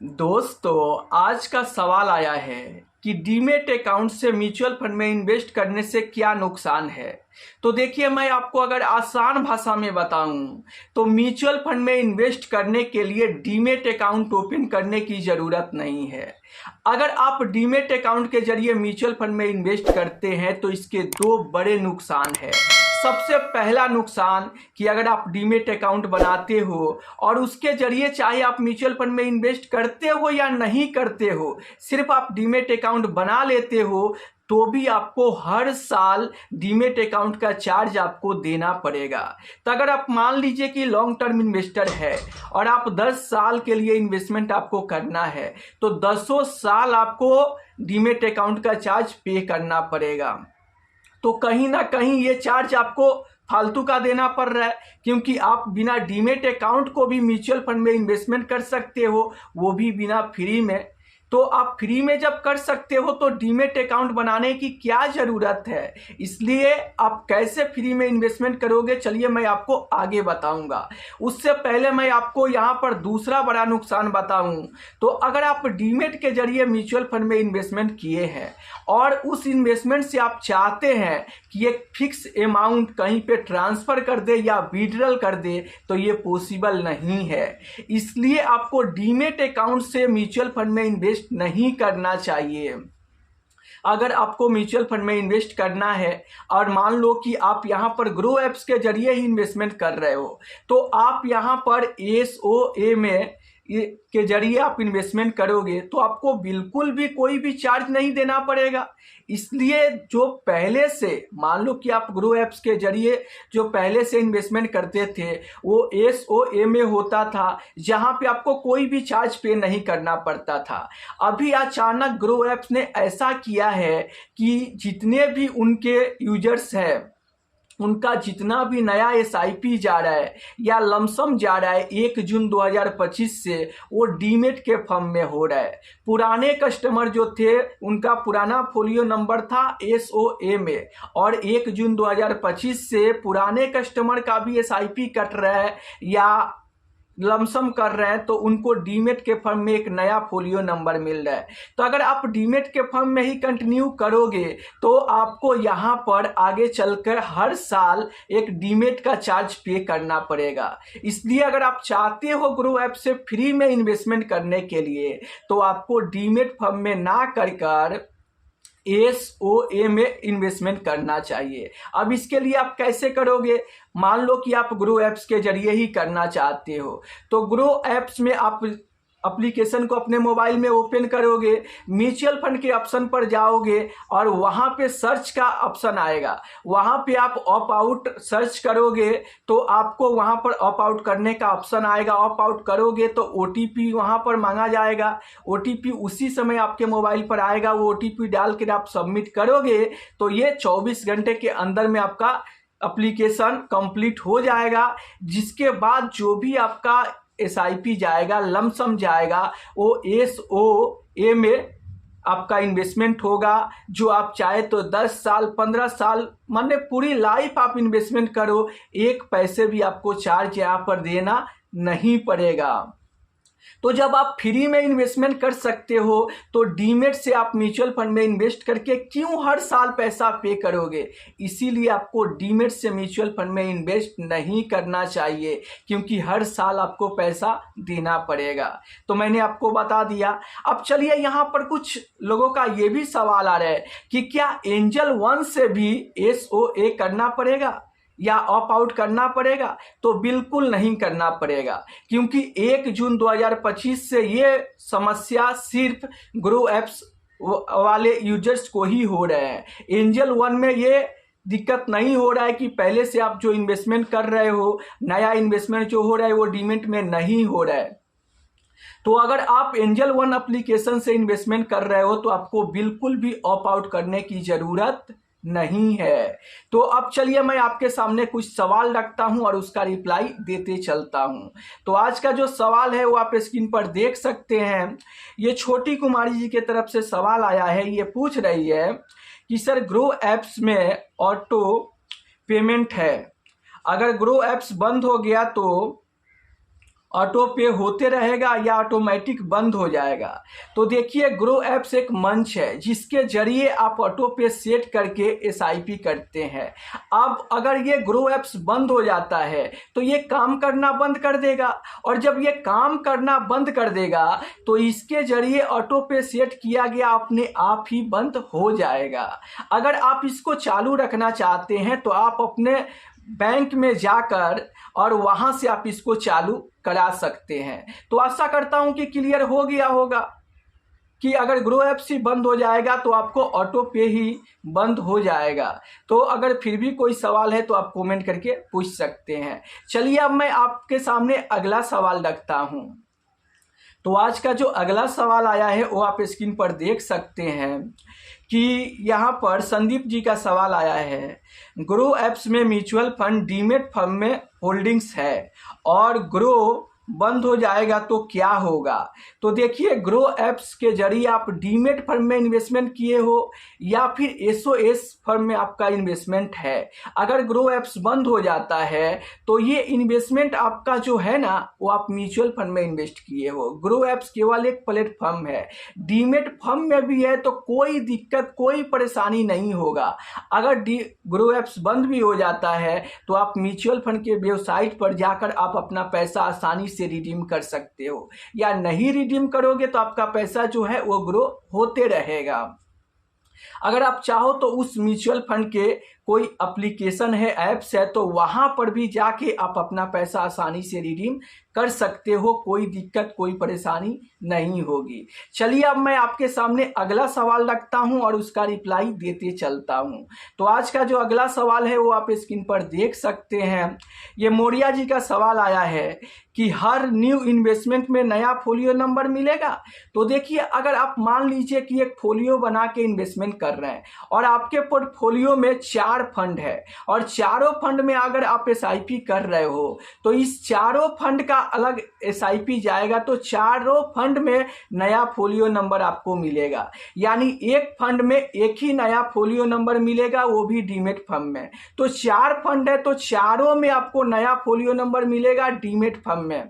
दोस्तों, आज का सवाल आया है कि डीमेट अकाउंट से म्यूचुअल फंड में इन्वेस्ट करने से क्या नुकसान है। तो देखिए, मैं आपको अगर आसान भाषा में बताऊं तो म्यूचुअल फंड में इन्वेस्ट करने के लिए डीमेट अकाउंट ओपन करने की ज़रूरत नहीं है। अगर आप डीमेट अकाउंट के जरिए म्यूचुअल फंड में इन्वेस्ट करते हैं तो इसके दो बड़े नुकसान हैं। सबसे पहला नुकसान कि अगर आप डीमेट अकाउंट बनाते हो और उसके जरिए चाहे आप म्यूचुअल फंड में इन्वेस्ट करते हो या नहीं करते हो, सिर्फ आप डीमेट अकाउंट बना लेते हो तो भी आपको हर साल डीमेट अकाउंट का चार्ज आपको देना पड़ेगा। तो अगर आप मान लीजिए कि लॉन्ग टर्म इन्वेस्टर है और आप 10 साल के लिए इन्वेस्टमेंट आपको करना है तो 10 साल आपको डीमेट अकाउंट का चार्ज पे करना पड़ेगा। तो कहीं ना कहीं ये चार्ज आपको फालतू का देना पड़ रहा है, क्योंकि आप बिना डीमेट अकाउंट को भी म्यूचुअल फंड में इन्वेस्टमेंट कर सकते हो, वो भी बिना फ्री में। तो आप फ्री में जब कर सकते हो तो डीमेट अकाउंट बनाने की क्या ज़रूरत है। इसलिए आप कैसे फ्री में इन्वेस्टमेंट करोगे, चलिए मैं आपको आगे बताऊंगा। उससे पहले मैं आपको यहाँ पर दूसरा बड़ा नुकसान बताऊं। तो अगर आप डीमेट के जरिए म्यूचुअल फंड में इन्वेस्टमेंट किए हैं और उस इन्वेस्टमेंट से आप चाहते हैं कि एक फिक्स अमाउंट कहीं पे ट्रांसफ़र कर दे या विड्रॉल कर दे, तो ये पॉसिबल नहीं है। इसलिए आपको डीमेट अकाउंट से म्यूचुअल फंड में इन्वेस्ट नहीं करना चाहिए। अगर आपको म्यूचुअल फंड में इन्वेस्ट करना है और मान लो कि आप यहां पर ग्रो एप्स के जरिए ही इन्वेस्टमेंट कर रहे हो, तो आप यहां पर एसओए में के जरिए आप इन्वेस्टमेंट करोगे तो आपको बिल्कुल भी कोई भी चार्ज नहीं देना पड़ेगा। इसलिए जो पहले से मान लो कि आप ग्रो एप्स के जरिए जो पहले से इन्वेस्टमेंट करते थे वो एसओए में होता था, जहां पे आपको कोई भी चार्ज पे नहीं करना पड़ता था। अभी अचानक ग्रो एप्स ने ऐसा किया है कि जितने भी उनके यूजर्स हैं उनका जितना भी नया एसआईपी जा रहा है या लमसम जा रहा है 1 जून 2025 से वो डीमेट के फॉर्म में हो रहा है। पुराने कस्टमर जो थे उनका पुराना फोलियो नंबर था एसओए में, और 1 जून 2025 से पुराने कस्टमर का भी एसआईपी कट रहा है या लमसम कर रहे हैं तो उनको डीमेट के फर्म में एक नया फोलियो नंबर मिल रहा है। तो अगर आप डीमेट के फर्म में ही कंटिन्यू करोगे तो आपको यहाँ पर आगे चलकर हर साल एक डीमेट का चार्ज पे करना पड़ेगा। इसलिए अगर आप चाहते हो ग्रो ऐप से फ्री में इन्वेस्टमेंट करने के लिए तो आपको डीमेट फर्म में ना कर एसओए में इन्वेस्टमेंट करना चाहिए। अब इसके लिए आप कैसे करोगे, मान लो कि आप ग्रो एप्स के जरिए ही करना चाहते हो तो ग्रो एप्स में आप एप्लीकेशन को अपने मोबाइल में ओपन करोगे, म्यूचुअल फंड के ऑप्शन पर जाओगे और वहां पे सर्च का ऑप्शन आएगा, वहां पे आप ऑप आउट सर्च करोगे तो आपको वहां पर ऑप आउट करने का ऑप्शन आएगा। ऑप आउट करोगे तो ओटीपी वहां पर मांगा जाएगा, ओटीपी उसी समय आपके मोबाइल पर आएगा। वो ओटीपी डाल कर आप सबमिट करोगे तो ये 24 घंटे के अंदर में आपका एप्लीकेशन कंप्लीट हो जाएगा, जिसके बाद जो भी आपका एसआईपी जाएगा, लमसम जाएगा, वो एसओए में आपका इन्वेस्टमेंट होगा। जो आप चाहे तो 10 साल 15 साल माने पूरी लाइफ आप इन्वेस्टमेंट करो, एक पैसे भी आपको चार्ज यहाँ पर देना नहीं पड़ेगा। तो जब आप फ्री में इन्वेस्टमेंट कर सकते हो तो डीमेट से आप म्यूचुअल फंड में इन्वेस्ट करके क्यों हर साल पैसा पे करोगे। इसीलिए आपको डीमेट से म्यूचुअल फंड में इन्वेस्ट नहीं करना चाहिए, क्योंकि हर साल आपको पैसा देना पड़ेगा। तो मैंने आपको बता दिया। अब चलिए, यहाँ पर कुछ लोगों का ये भी सवाल आ रहा है कि क्या एंजल वन से भी एसओए करना पड़ेगा या ऑप आउट करना पड़ेगा। तो बिल्कुल नहीं करना पड़ेगा, क्योंकि 1 जून 2025 से ये समस्या सिर्फ ग्रो एप्स वाले यूजर्स को ही हो रहे हैं। एंजल वन में ये दिक्कत नहीं हो रहा है कि पहले से आप जो इन्वेस्टमेंट कर रहे हो, नया इन्वेस्टमेंट जो हो रहा है वो डीमेट में नहीं हो रहा है। तो अगर आप एंजल वन एप्लीकेशन से इन्वेस्टमेंट कर रहे हो तो आपको बिल्कुल भी ऑप आउट करने की जरूरत नहीं है। तो अब चलिए, मैं आपके सामने कुछ सवाल रखता हूं और उसका रिप्लाई देते चलता हूं। तो आज का जो सवाल है वो आप स्क्रीन पर देख सकते हैं। ये छोटी कुमारी जी की तरफ से सवाल आया है। ये पूछ रही है कि सर, ग्रो एप्स में ऑटो पेमेंट है, अगर ग्रो एप्स बंद हो गया तो ऑटो पे होते रहेगा या ऑटोमेटिक बंद हो जाएगा। तो देखिए ग्रो एप्स एक मंच है जिसके जरिए आप ऑटो पे सेट करके एसआईपी करते हैं। अब अगर ये ग्रो एप्स बंद हो जाता है तो ये काम करना बंद कर देगा, और जब ये काम करना बंद कर देगा तो इसके जरिए ऑटो पे सेट किया गया अपने आप ही बंद हो जाएगा। अगर आप इसको चालू रखना चाहते हैं तो आप अपने बैंक में जाकर और वहां से आप इसको चालू करा सकते हैं। तो आशा करता हूं कि क्लियर हो गया होगा कि अगर ग्रो एप्स ही बंद हो जाएगा तो आपको ऑटो पे ही बंद हो जाएगा। तो अगर फिर भी कोई सवाल है तो आप कमेंट करके पूछ सकते हैं। चलिए अब मैं आपके सामने अगला सवाल रखता हूं। तो आज का जो अगला सवाल आया है वो आप स्क्रीन पर देख सकते हैं कि यहाँ पर संदीप जी का सवाल आया है, ग्रो एप्स में म्यूचुअल फंड डीमेट फर्म में होल्डिंग्स है और ग्रो बंद हो जाएगा तो क्या होगा। तो देखिए ग्रो एप्स के जरिए आप डीमेट फर्म में इन्वेस्टमेंट किए हो या फिर एसओएस फर्म में आपका इन्वेस्टमेंट है, अगर ग्रो एप्स बंद हो जाता है तो ये इन्वेस्टमेंट आपका जो है ना वो आप म्यूचुअल फंड में इन्वेस्ट किए हो। ग्रो एप्स केवल एक प्लेटफॉर्म है, डीमेट फर्म में भी है तो कोई दिक्कत कोई परेशानी नहीं होगा। अगर ग्रो एप्स बंद भी हो जाता है तो आप म्यूचुअल फंड के वेबसाइट पर जाकर आप अपना पैसा आसानी से रिडीम कर सकते हो, या नहीं रिडीम करोगे तो आपका पैसा जो है वो ग्रो होते रहेगा। अगर आप चाहो तो उस म्यूचुअल फंड के कोई एप्लीकेशन है, ऐप्स है, तो वहां पर भी जाके आप अपना पैसा आसानी से रिडीम कर सकते हो, कोई दिक्कत कोई परेशानी नहीं होगी। चलिए अब मैं आपके सामने अगला सवाल रखता हूं और उसका रिप्लाई देते चलता हूं। तो आज का जो अगला सवाल है वो आप स्क्रीन पर देख सकते हैं। ये मोरिया जी का सवाल आया है कि हर न्यू इन्वेस्टमेंट में नया फोलियो नंबर मिलेगा। तो देखिए अगर आप मान लीजिए कि एक फोलियो बना के इन्वेस्टमेंट कर रहे हैं और आपके पोर्टफोलियो में 4 फंड है और चारों फंड में अगर आप एसआईपी कर रहे हो तो इस चारों फंड का अलग एसआईपी जाएगा, तो चारों फंड में नया फोलियो नंबर आपको मिलेगा। यानी एक फंड में एक ही नया फोलियो नंबर मिलेगा, वो भी डीमेट फंड में। तो 4 फंड है तो चारों में आपको नया फोलियो नंबर मिलेगा डीमेट फंड में।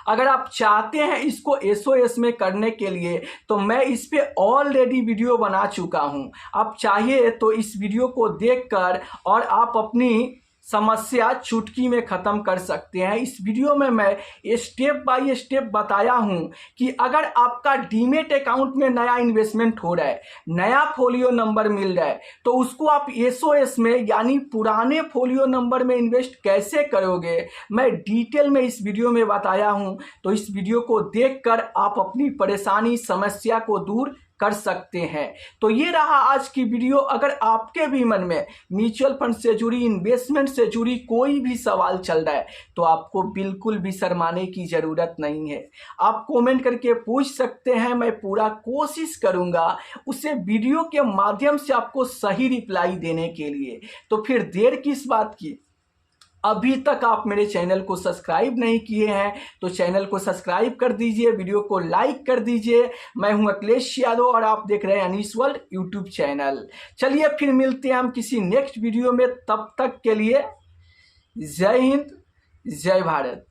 अगर आप चाहते हैं इसको एसओएस में करने के लिए तो मैं इस पे ऑलरेडी वीडियो बना चुका हूं, आप चाहिए तो इस वीडियो को देखकर और आप अपनी समस्या चुटकी में ख़त्म कर सकते हैं। इस वीडियो में मैं स्टेप बाय स्टेप बताया हूं कि अगर आपका डीमेट अकाउंट में नया इन्वेस्टमेंट हो रहा है, नया फोलियो नंबर मिल रहा है, तो उसको आप एसओएस में यानी पुराने फोलियो नंबर में इन्वेस्ट कैसे करोगे मैं डिटेल में इस वीडियो में बताया हूं। तो इस वीडियो को देखकर आप अपनी परेशानी समस्या को दूर कर सकते हैं। तो ये रहा आज की वीडियो। अगर आपके भी मन में म्यूचुअल फंड से जुड़ी, इन्वेस्टमेंट से जुड़ी कोई भी सवाल चल रहा है तो आपको बिल्कुल भी शर्माने की ज़रूरत नहीं है, आप कमेंट करके पूछ सकते हैं। मैं पूरा कोशिश करूंगा उसे वीडियो के माध्यम से आपको सही रिप्लाई देने के लिए। तो फिर देर किस बात की, अभी तक आप मेरे चैनल को सब्सक्राइब नहीं किए हैं तो चैनल को सब्सक्राइब कर दीजिए, वीडियो को लाइक कर दीजिए। मैं हूं अखिलेश यादव और आप देख रहे हैं अनीश वर्ल्ड यूट्यूब चैनल। चलिए फिर मिलते हैं हम किसी नेक्स्ट वीडियो में, तब तक के लिए जय हिंद, जय भारत।